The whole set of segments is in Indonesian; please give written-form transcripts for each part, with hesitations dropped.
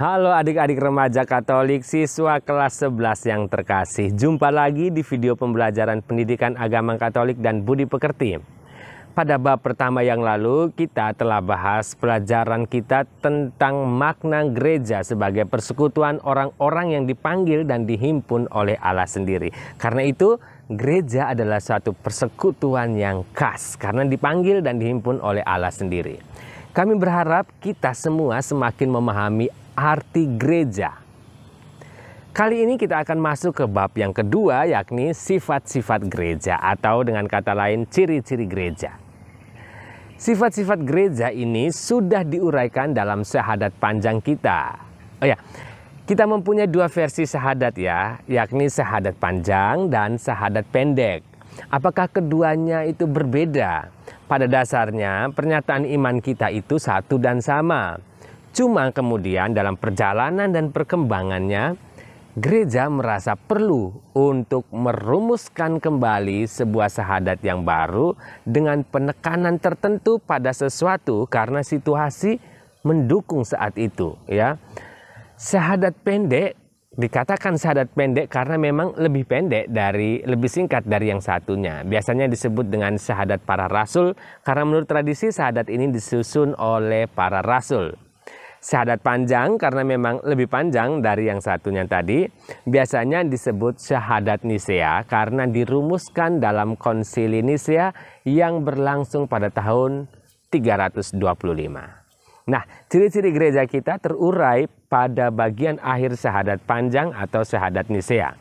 Halo adik-adik remaja Katolik, siswa kelas 11 yang terkasih. Jumpa lagi di video pembelajaran pendidikan agama Katolik dan budi pekerti. Pada bab pertama yang lalu, kita telah bahas pelajaran kita tentang makna gereja sebagai persekutuan orang-orang yang dipanggil dan dihimpun oleh Allah sendiri. Karena itu, gereja adalah suatu persekutuan yang khas karena dipanggil dan dihimpun oleh Allah sendiri. Kami berharap kita semua semakin memahami arti gereja. Kali ini kita akan masuk ke bab yang kedua, yakni sifat-sifat gereja atau dengan kata lain ciri-ciri gereja. Sifat-sifat gereja ini sudah diuraikan dalam syahadat panjang kita. Kita mempunyai dua versi syahadat ya, yakni syahadat panjang dan syahadat pendek. Apakah keduanya itu berbeda? Pada dasarnya pernyataan iman kita itu satu dan sama. Cuma kemudian dalam perjalanan dan perkembangannya, gereja merasa perlu untuk merumuskan kembali sebuah syahadat yang baru dengan penekanan tertentu pada sesuatu karena situasi mendukung saat itu. Ya, syahadat pendek dikatakan syahadat pendek karena memang lebih singkat dari yang satunya. Biasanya disebut dengan syahadat para rasul karena menurut tradisi syahadat ini disusun oleh para rasul. Syahadat panjang karena memang lebih panjang dari yang satunya tadi. Biasanya disebut syahadat Nisea karena dirumuskan dalam konsili Nisea yang berlangsung pada tahun 325. Nah, ciri-ciri gereja kita terurai pada bagian akhir syahadat panjang atau syahadat Nisea.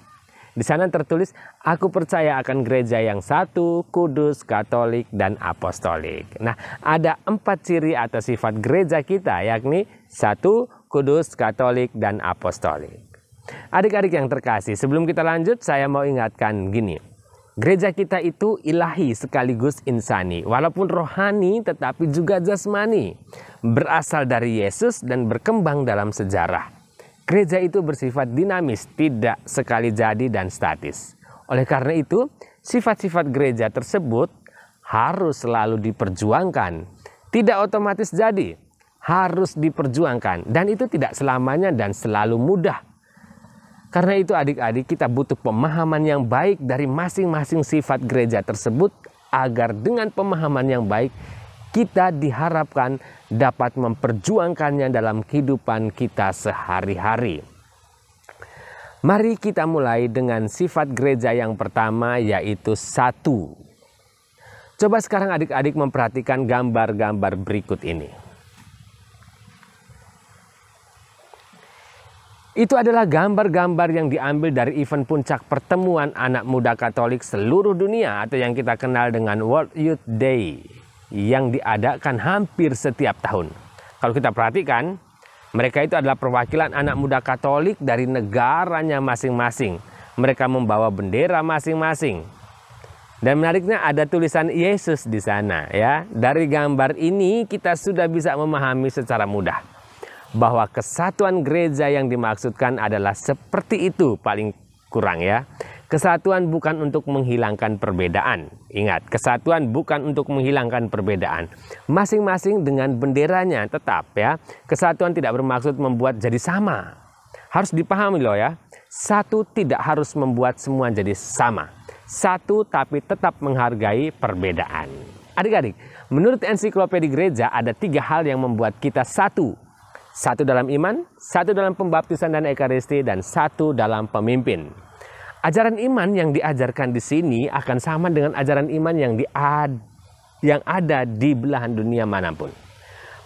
Di sana tertulis, aku percaya akan gereja yang satu, kudus, katolik, dan apostolik. Nah, ada 4 ciri atau sifat gereja kita, yakni satu, kudus, katolik, dan apostolik. Adik-adik yang terkasih, sebelum kita lanjut, saya mau ingatkan gini. Gereja kita itu ilahi sekaligus insani, walaupun rohani tetapi juga jasmani. Berasal dari Yesus dan berkembang dalam sejarah. Gereja itu bersifat dinamis, tidak sekali jadi dan statis. Oleh karena itu, sifat-sifat gereja tersebut harus selalu diperjuangkan. Tidak otomatis jadi, harus diperjuangkan. Dan itu tidak selamanya dan selalu mudah. Karena itu adik-adik kita butuh pemahaman yang baik dari masing-masing sifat gereja tersebut agar dengan pemahaman yang baik kita diharapkan dapat memperjuangkannya dalam kehidupan kita sehari-hari. Mari kita mulai dengan sifat gereja yang pertama, yaitu satu. Coba sekarang adik-adik memperhatikan gambar-gambar berikut ini. Itu adalah gambar-gambar yang diambil dari event puncak pertemuan anak muda Katolik seluruh dunia atau yang kita kenal dengan World Youth Day yang diadakan hampir setiap tahun. Kalau kita perhatikan, mereka itu adalah perwakilan anak muda Katolik dari negaranya masing-masing. Mereka membawa bendera masing-masing. Dan menariknya ada tulisan Yesus di sana ya. Dari gambar ini kita sudah bisa memahami secara mudah bahwa kesatuan gereja yang dimaksudkan adalah seperti itu paling kurang ya. Kesatuan bukan untuk menghilangkan perbedaan. Ingat, kesatuan bukan untuk menghilangkan perbedaan. Masing-masing dengan benderanya tetap ya. Kesatuan tidak bermaksud membuat jadi sama. Harus dipahami loh ya. Satu tidak harus membuat semua jadi sama. Satu tapi tetap menghargai perbedaan. Adik-adik, menurut ensiklopedia gereja ada 3 hal yang membuat kita satu. Satu dalam iman, satu dalam pembaptisan dan ekaristi, dan satu dalam pemimpin. Ajaran iman yang diajarkan di sini akan sama dengan ajaran iman yang ada di belahan dunia manapun.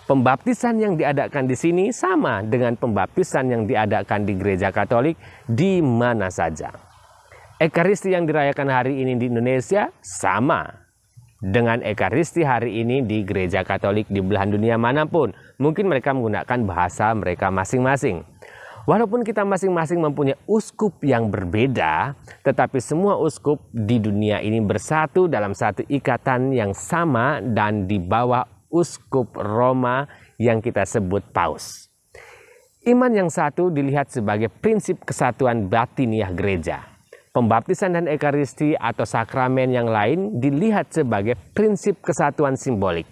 Pembaptisan yang diadakan di sini sama dengan pembaptisan yang diadakan di gereja Katolik di mana saja. Ekaristi yang dirayakan hari ini di Indonesia sama dengan ekaristi hari ini di gereja Katolik di belahan dunia manapun. Mungkin mereka menggunakan bahasa mereka masing-masing. Walaupun kita masing-masing mempunyai uskup yang berbeda, tetapi semua uskup di dunia ini bersatu dalam satu ikatan yang sama dan di bawah uskup Roma yang kita sebut paus. Iman yang satu dilihat sebagai prinsip kesatuan batiniah gereja. Pembaptisan dan ekaristi atau sakramen yang lain dilihat sebagai prinsip kesatuan simbolik.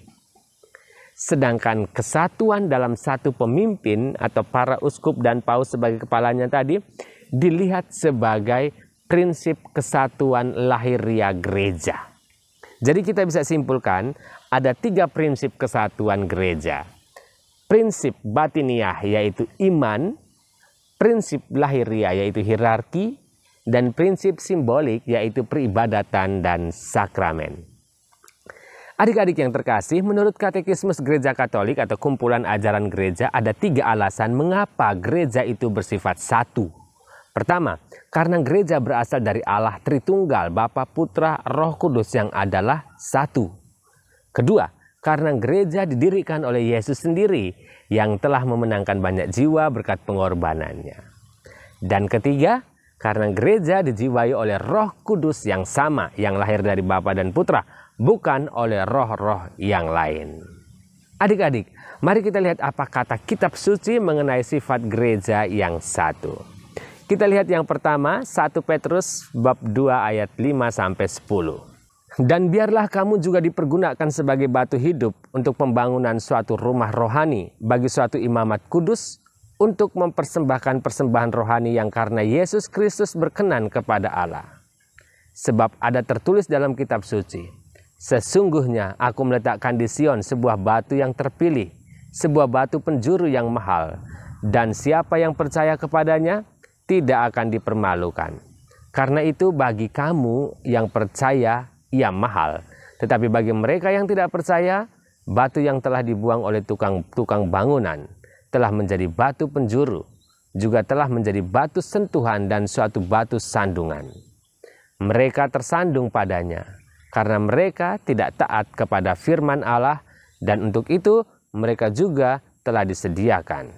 Sedangkan kesatuan dalam satu pemimpin atau para uskup dan paus sebagai kepalanya tadi dilihat sebagai prinsip kesatuan lahiria gereja. Jadi kita bisa simpulkan ada 3 prinsip kesatuan gereja. Prinsip batiniah yaitu iman, prinsip lahiria yaitu hierarki, dan prinsip simbolik yaitu peribadatan dan sakramen. Adik-adik yang terkasih, menurut Katekismus Gereja Katolik atau kumpulan ajaran gereja ada 3 alasan mengapa gereja itu bersifat satu. Pertama, karena gereja berasal dari Allah Tritunggal, Bapa, Putra, Roh Kudus yang adalah satu. Kedua, karena gereja didirikan oleh Yesus sendiri yang telah memenangkan banyak jiwa berkat pengorbanannya. Dan ketiga, karena gereja dijiwai oleh Roh Kudus yang sama, yang lahir dari Bapa dan Putra, bukan oleh roh-roh yang lain. Adik-adik, mari kita lihat apa kata kitab suci mengenai sifat gereja yang satu. Kita lihat yang pertama, 1 Petrus bab 2 ayat 5-10. Dan biarlah kamu juga dipergunakan sebagai batu hidup untuk pembangunan suatu rumah rohani bagi suatu imamat kudus, untuk mempersembahkan persembahan rohani yang karena Yesus Kristus berkenan kepada Allah. Sebab ada tertulis dalam kitab suci, sesungguhnya aku meletakkan di Sion sebuah batu yang terpilih, sebuah batu penjuru yang mahal, dan siapa yang percaya kepadanya tidak akan dipermalukan. Karena itu bagi kamu yang percaya ia mahal, tetapi bagi mereka yang tidak percaya, batu yang telah dibuang oleh tukang bangunan telah menjadi batu penjuru, juga telah menjadi batu sentuhan dan suatu batu sandungan. Mereka tersandung padanya, karena mereka tidak taat kepada firman Allah, dan untuk itu mereka juga telah disediakan.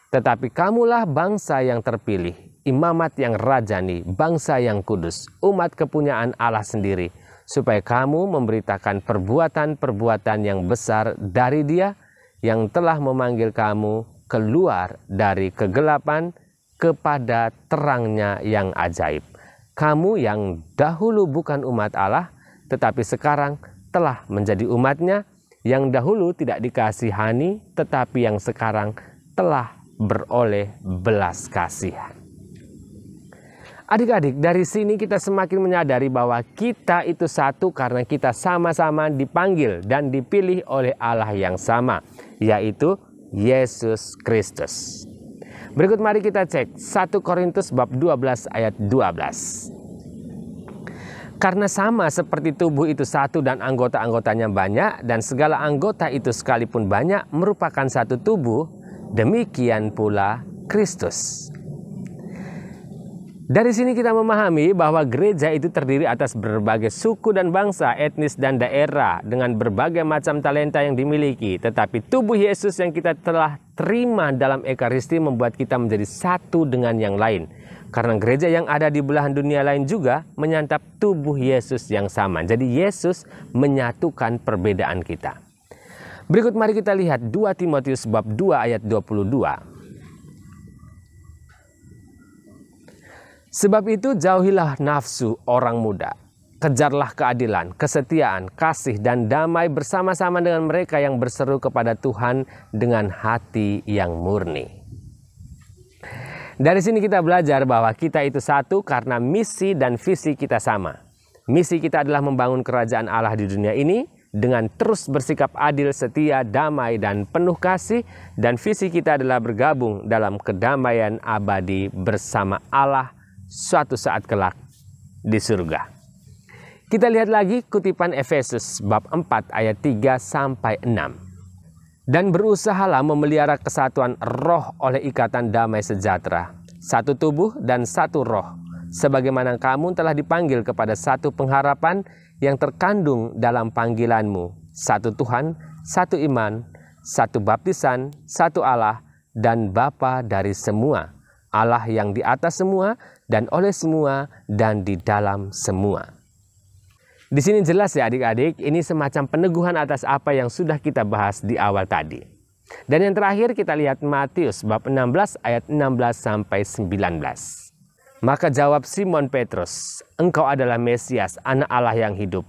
Tetapi kamulah bangsa yang terpilih, imamat yang rajani, bangsa yang kudus, umat kepunyaan Allah sendiri, supaya kamu memberitakan perbuatan-perbuatan yang besar dari Dia yang telah memanggil kamu keluar dari kegelapan kepada terangnya yang ajaib. Kamu yang dahulu bukan umat Allah, tetapi sekarang telah menjadi umatnya, yang dahulu tidak dikasihani, tetapi yang sekarang telah beroleh belas kasihan. Adik-adik, dari sini kita semakin menyadari bahwa kita itu satu karena kita sama-sama dipanggil dan dipilih oleh Allah yang sama, yaitu Yesus Kristus. Berikut mari kita cek 1 Korintus bab 12 ayat 12. Karena sama seperti tubuh itu satu dan anggota-anggotanya banyak, dan segala anggota itu sekalipun banyak merupakan satu tubuh, demikian pula Kristus. Dari sini kita memahami bahwa gereja itu terdiri atas berbagai suku dan bangsa, etnis dan daerah dengan berbagai macam talenta yang dimiliki. Tetapi tubuh Yesus yang kita telah terima dalam Ekaristi membuat kita menjadi satu dengan yang lain. Karena gereja yang ada di belahan dunia lain juga menyantap tubuh Yesus yang sama. Jadi Yesus menyatukan perbedaan kita. Berikut mari kita lihat 2 Timotius bab 2 ayat 22. Sebab itu jauhilah nafsu orang muda, kejarlah keadilan, kesetiaan, kasih, dan damai bersama-sama dengan mereka yang berseru kepada Tuhan dengan hati yang murni. Dari sini kita belajar bahwa kita itu satu karena misi dan visi kita sama. Misi kita adalah membangun kerajaan Allah di dunia ini dengan terus bersikap adil, setia, damai, dan penuh kasih. Dan visi kita adalah bergabung dalam kedamaian abadi bersama Allah suatu saat kelak di surga. Kita lihat lagi kutipan Efesus bab 4 ayat 3-6. Dan berusahalah memelihara kesatuan roh oleh ikatan damai sejahtera, satu tubuh dan satu roh, sebagaimana kamu telah dipanggil kepada satu pengharapan yang terkandung dalam panggilanmu, satu Tuhan, satu iman, satu baptisan, satu Allah dan Bapa dari semua, Allah yang di atas semua dan oleh semua dan di dalam semua. Di sini jelas ya adik-adik, ini semacam peneguhan atas apa yang sudah kita bahas di awal tadi. Dan yang terakhir kita lihat Matius bab 16 ayat 16-19. Maka jawab Simon Petrus, engkau adalah Mesias, anak Allah yang hidup.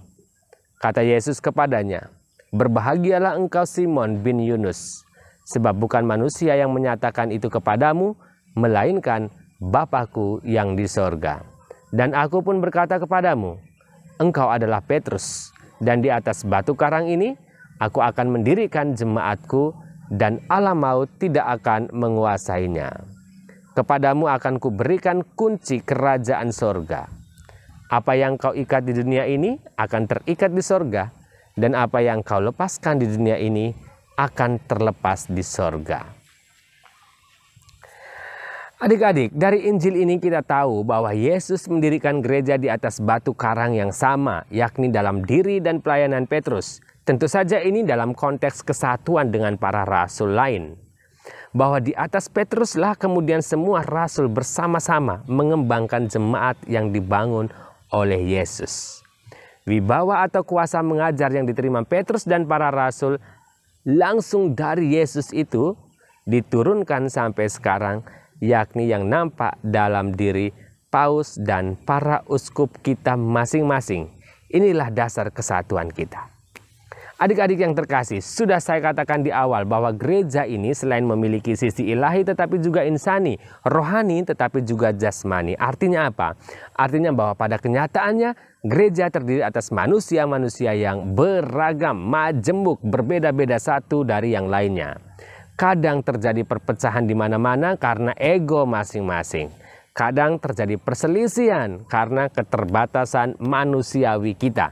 Kata Yesus kepadanya, Berbahagialah engkau Simon bin Yunus, sebab bukan manusia yang menyatakan itu kepadamu, melainkan Bapa-Ku yang di sorga. Dan aku pun berkata kepadamu, engkau adalah Petrus, dan di atas batu karang ini aku akan mendirikan jemaatku, dan alam maut tidak akan menguasainya. Kepadamu akan kuberikan kunci kerajaan sorga. Apa yang kau ikat di dunia ini akan terikat di sorga, dan apa yang kau lepaskan di dunia ini akan terlepas di sorga. Adik-adik, dari Injil ini kita tahu bahwa Yesus mendirikan gereja di atas batu karang yang sama, yakni dalam diri dan pelayanan Petrus. Tentu saja ini dalam konteks kesatuan dengan para rasul lain. Bahwa di atas Petruslah kemudian semua rasul bersama-sama mengembangkan jemaat yang dibangun oleh Yesus. Wibawa atau kuasa mengajar yang diterima Petrus dan para rasul langsung dari Yesus itu diturunkan sampai sekarang, yakni yang nampak dalam diri paus dan para uskup kita masing-masing. Inilah dasar kesatuan kita. Adik-adik yang terkasih, sudah saya katakan di awal bahwa gereja ini selain memiliki sisi ilahi tetapi juga insani, rohani tetapi juga jasmani. Artinya apa? Artinya bahwa pada kenyataannya gereja terdiri atas manusia-manusia yang beragam, majemuk, berbeda-beda satu dari yang lainnya. Kadang terjadi perpecahan di mana-mana karena ego masing-masing. Kadang terjadi perselisihan karena keterbatasan manusiawi kita.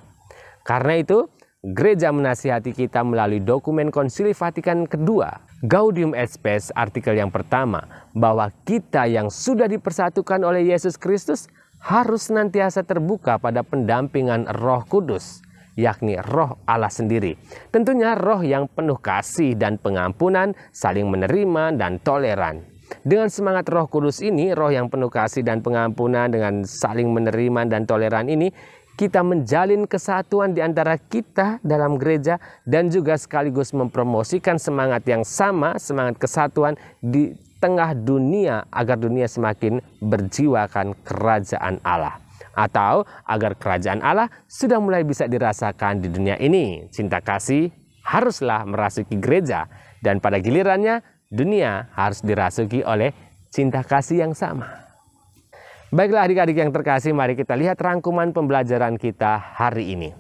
Karena itu, gereja menasihati kita melalui dokumen Konsili Vatikan kedua, Gaudium et Spes, artikel yang pertama, bahwa kita yang sudah dipersatukan oleh Yesus Kristus harus senantiasa terbuka pada pendampingan Roh Kudus, yakni Roh Allah sendiri. Tentunya roh yang penuh kasih dan pengampunan, saling menerima dan toleran. Dengan semangat Roh Kudus ini, roh yang penuh kasih dan pengampunan dengan saling menerima dan toleran ini, kita menjalin kesatuan di antara kita dalam gereja dan juga sekaligus mempromosikan semangat yang sama, semangat kesatuan di tengah dunia agar dunia semakin berjiwakan kerajaan Allah. Atau agar kerajaan Allah sudah mulai bisa dirasakan di dunia ini. Cinta kasih haruslah merasuki gereja dan pada gilirannya dunia harus dirasuki oleh cinta kasih yang sama. Baiklah adik-adik yang terkasih, mari kita lihat rangkuman pembelajaran kita hari ini.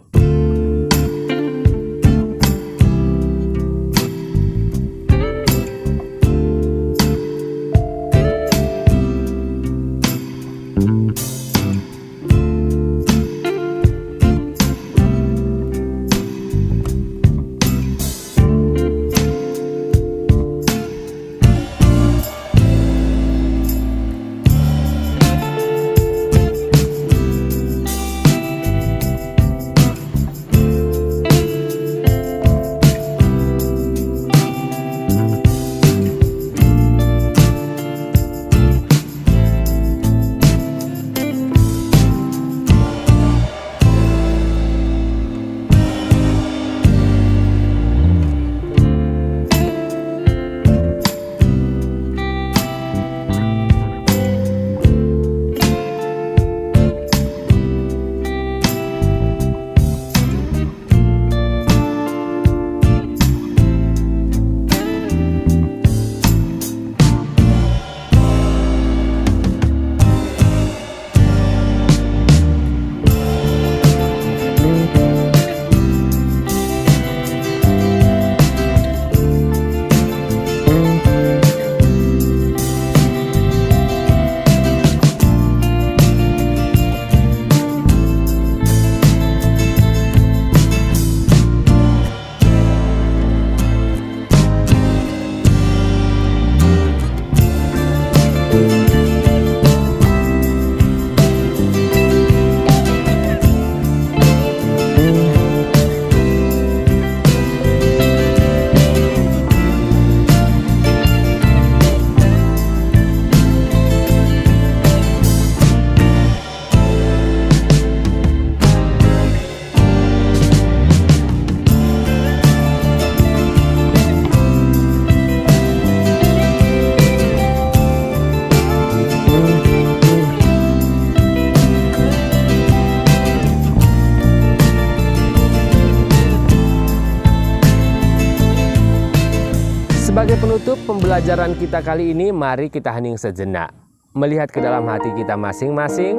Sebagai penutup pembelajaran kita kali ini, mari kita hening sejenak, melihat ke dalam hati kita masing-masing,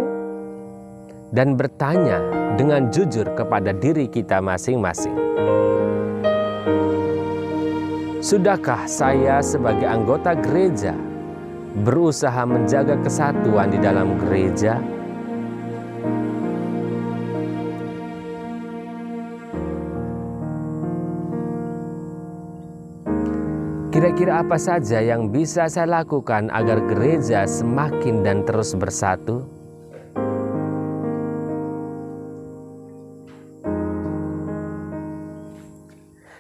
dan bertanya dengan jujur kepada diri kita masing-masing. Sudahkah saya sebagai anggota gereja berusaha menjaga kesatuan di dalam gereja? Kira-kira apa saja yang bisa saya lakukan agar gereja semakin dan terus bersatu?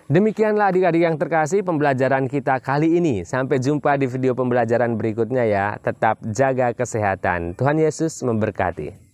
Demikianlah adik-adik yang terkasih pembelajaran kita kali ini. Sampai jumpa di video pembelajaran berikutnya ya. Tetap jaga kesehatan. Tuhan Yesus memberkati.